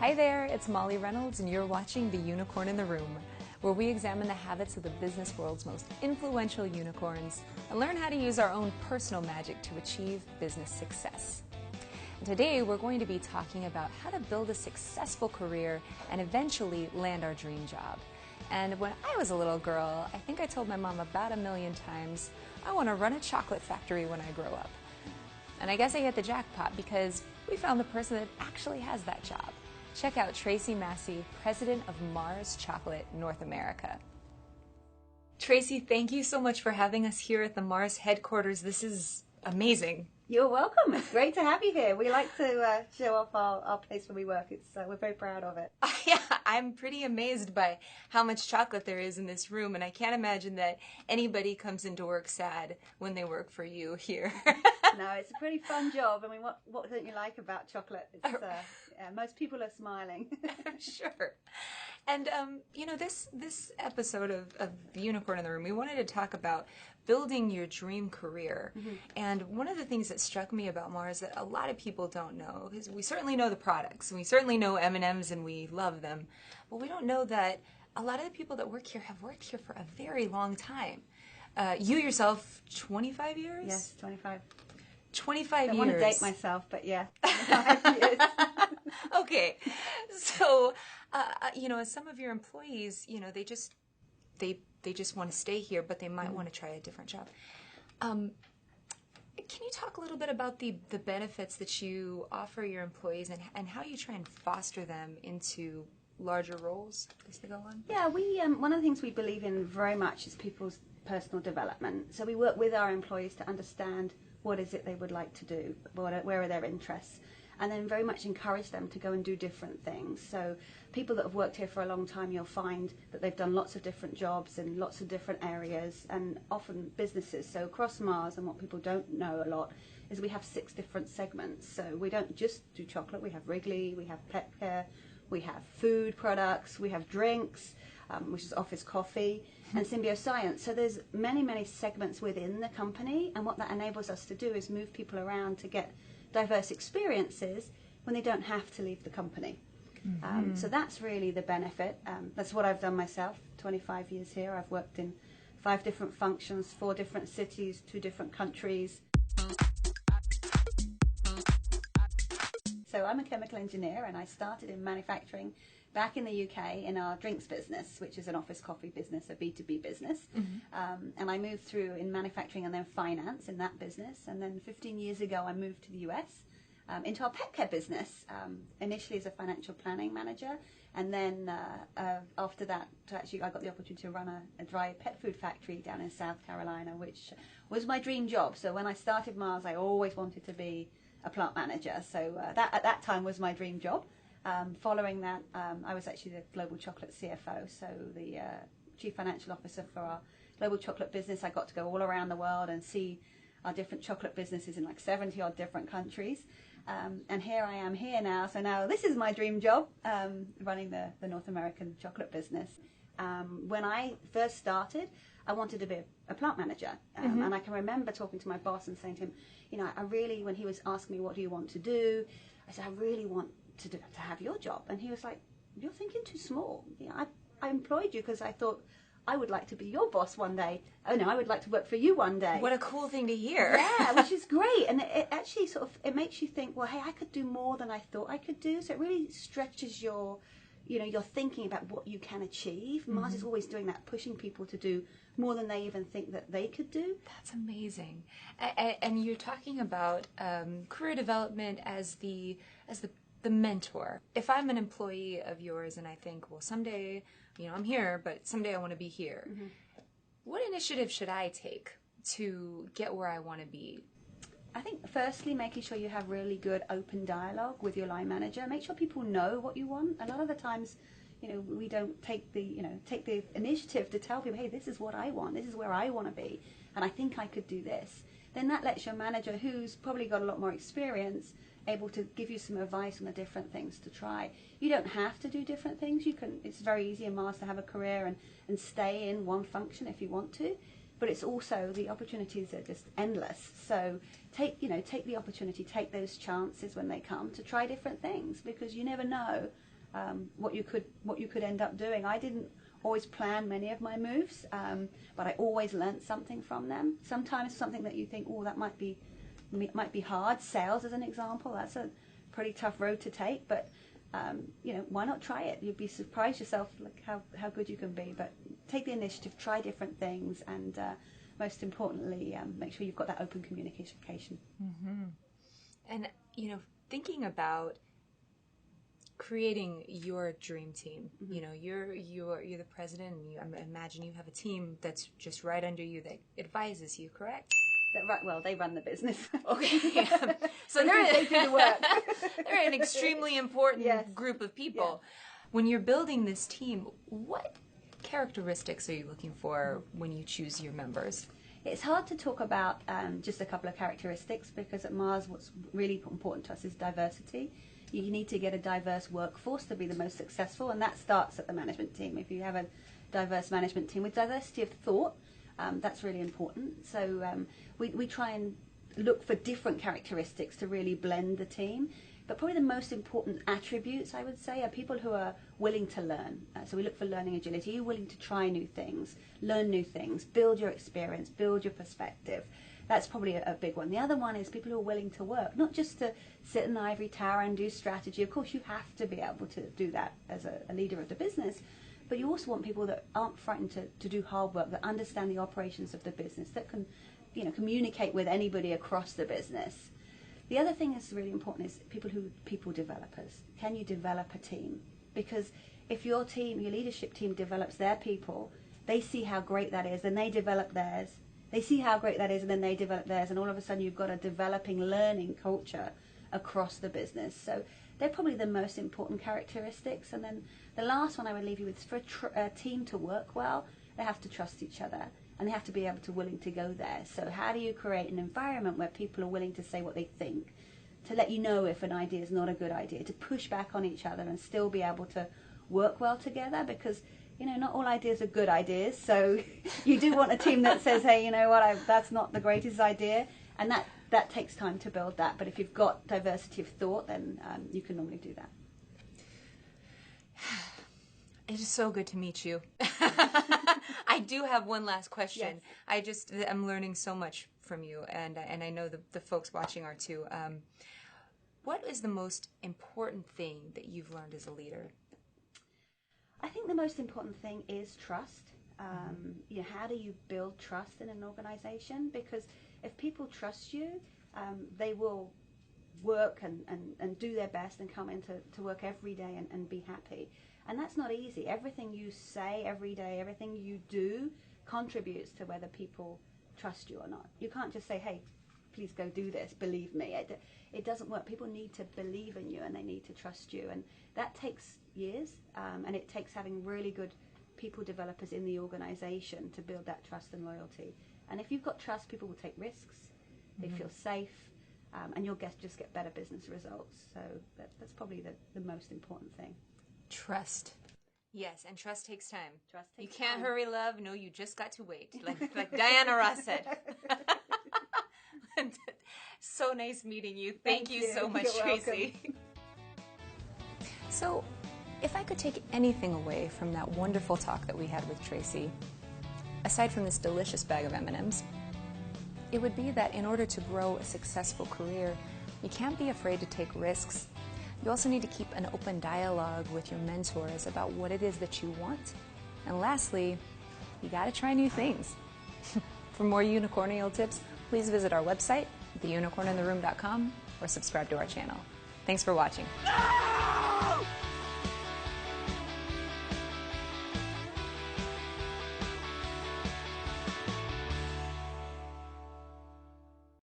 Hi there, it's Molly Reynolds, and you're watching The Unicorn in the Room, where we examine the habits of the business world's most influential unicorns and learn how to use our own personal magic to achieve business success. And today, we're going to be talking about how to build a successful career and eventually land our dream job. And when I was a little girl, I think I told my mom about 1,000,000 times, I want to run a chocolate factory when I grow up. And I guess I hit the jackpot because we found the person that actually has that job. Check out Tracey Massey, president of Mars Chocolate North America. Tracey, thank you so much for having us here at the Mars headquarters. This is amazing. You're welcome. It's great to have you here. We like to show off our place where we work. We're very proud of it. Yeah, I'm pretty amazed by how much chocolate there is in this room, and I can't imagine that anybody comes into work sad when they work for you here. No, it's a pretty fun job. I mean, what don't you like about chocolate? It's, most people are smiling. Sure. And, this episode of The Unicorn in the Room, we wanted to talk about building your dream career. Mm-hmm. And one of the things that struck me about Mars that a lot of people don't know is we certainly know the products. We certainly know M&Ms and we love them. But we don't know that a lot of the people that work here have worked here for a very long time. You yourself, 25 years? Yes, 25. 25 years. I want to date myself, but yeah, 25 years. Okay. So, as some of your employees, they just want to stay here, but they might want to try a different job. Can you talk a little bit about the benefits that you offer your employees and how you try and foster them into larger roles as they go on? Yeah, we one of the things we believe in very much is people's personal development. So we work with our employees to understand what is it they would like to do, where are their interests, and then very much encourage them to go and do different things. So people that have worked here for a long time, you'll find that they've done lots of different jobs in lots of different areas, and often businesses. So across Mars, and what people don't know a lot, is we have 6 different segments. So we don't just do chocolate, we have Wrigley, we have pet care, we have food products, we have drinks, which is office coffee, and Symbioscience. So there's many, many segments within the company, and what that enables us to do is move people around to get diverse experiences when they don't have to leave the company. Mm-hmm. So that's really the benefit. That's what I've done myself, 25 years here. I've worked in 5 different functions, 4 different cities, 2 different countries. So I'm a chemical engineer, and I started in manufacturing back in the UK in our drinks business, which is an office coffee business, a B2B business. Mm-hmm. And I moved through in manufacturing and then finance in that business. And then 15 years ago, I moved to the US into our pet care business, initially as a financial planning manager. And then after that, I got the opportunity to run a dry pet food factory down in South Carolina, which was my dream job. So when I started Mars, I always wanted to be a plant manager. So that at that time was my dream job. Following that, I was actually the global chocolate CFO, so the chief financial officer for our global chocolate business. I got to go all around the world and see our different chocolate businesses in like 70 odd different countries. And here I am here now. So now this is my dream job, running the North American chocolate business. When I first started, I wanted to be a plant manager. And I can remember talking to my boss and saying to him, when he was asking me, what do you want to do? I said, I really want to have your job. And he was like, you're thinking too small. I employed you because I thought I would like to be your boss one day. Oh no, I would like to work for you one day. What a cool thing to hear. Yeah, which is great. And it actually it makes you think, well, hey, I could do more than I thought I could do. So it really stretches your thinking about what you can achieve. Mm-hmm. Mars is always doing that, pushing people to do more than they even think that they could do. That's amazing. And you're talking about career development as the mentor. If I'm an employee of yours and I think, well, someday, I'm here, but someday I want to be here. Mm-hmm. What initiative should I take to get where I want to be? I think firstly, making sure you have really good open dialogue with your line manager. Make sure people know what you want. A lot of the times, we don't take the initiative to tell people, hey, this is what I want. This is where I want to be. And I think I could do this. Then that lets your manager, who's probably got a lot more experience, able to give you some advice on the different things to try. You don't have to do different things. It's very easy in Mars to have a career and stay in one function if you want to. But it's also, the opportunities are just endless. So take the opportunity, take those chances when they come to try different things, because you never know what you could end up doing. I didn't always plan many of my moves, but I always learned something from them. Sometimes something that you think, oh, that might be hard. Sales, as an example, that's a pretty tough road to take, but you know, why not try it? You'd be surprised yourself, like how good you can be. But take the initiative, try different things, and most importantly, make sure you've got that open communication. Mm-hmm. And you know, thinking about creating your dream team, mm-hmm. you know, you're the president, and I imagine you have a team that's just right under you that advises you, correct? Well, they run the business. Okay. So they do the work. They're an extremely important yes. group of people. Yeah. When you're building this team, what characteristics are you looking for when you choose your members? It's hard to talk about just a couple of characteristics, because at Mars what's really important to us is diversity. You need to get a diverse workforce to be the most successful, and that starts at the management team. If you have a diverse management team with diversity of thought, that's really important. So we try and look for different characteristics to really blend the team. But probably the most important attributes, I would say, are people who are willing to learn. So we look for learning agility. Are you willing to try new things, learn new things, build your experience, build your perspective? That's probably a big one. The other one is people who are willing to work, not just to sit in an ivory tower and do strategy. Of course, you have to be able to do that as a leader of the business. But you also want people that aren't frightened to do hard work, that understand the operations of the business, that can, you know, communicate with anybody across the business. The other thing that's really important is people developers. Can you develop a team? Because if your team, your leadership team develops their people, they see how great that is, and they develop theirs. They see how great that is, and then they develop theirs, and all of a sudden you've got a developing learning culture across the business. So they're probably the most important characteristics. And then the last one I would leave you with is for a team to work well, they have to trust each other, and they have to be able to willing to go there. So how do you create an environment where people are willing to say what they think, to let you know if an idea is not a good idea, to push back on each other and still be able to work well together? Because, you know, not all ideas are good ideas. So you do want a team that says, hey, you know what, that's not the greatest idea. And that takes time to build that. But if you've got diversity of thought, then you can normally do that. It is so good to meet you. I do have one last question. Yes. I'm learning so much from you, and I know the folks watching are too. What is the most important thing that you've learned as a leader? I think the most important thing is trust. You know, how do you build trust in an organization? Because if people trust you, they will work and do their best and come into work every day and be happy. And that's not easy. Everything you say every day, everything you do contributes to whether people trust you or not. You can't just say, hey, please go do this, believe me. It doesn't work. People need to believe in you, and they need to trust you. And that takes years, and it takes having really good people developers in the organization to build that trust and loyalty. And if you've got trust, people will take risks, they feel safe, and you'll just get better business results. So that's probably the most important thing. Trust. Yes, and trust takes time. Trust takes You can't time. hurry love. No, you just got to wait. Like Diana Ross said. So nice meeting you. Thank you so much, You're Tracey. welcome. So, if I could take anything away from that wonderful talk that we had with Tracey, aside from this delicious bag of M&Ms, it would be that in order to grow a successful career, you can't be afraid to take risks. You also need to keep an open dialogue with your mentors about what it is that you want. And lastly, you gotta try new things. For more unicornial tips, please visit our website, theunicornintheroom.com, or subscribe to our channel. Thanks for watching.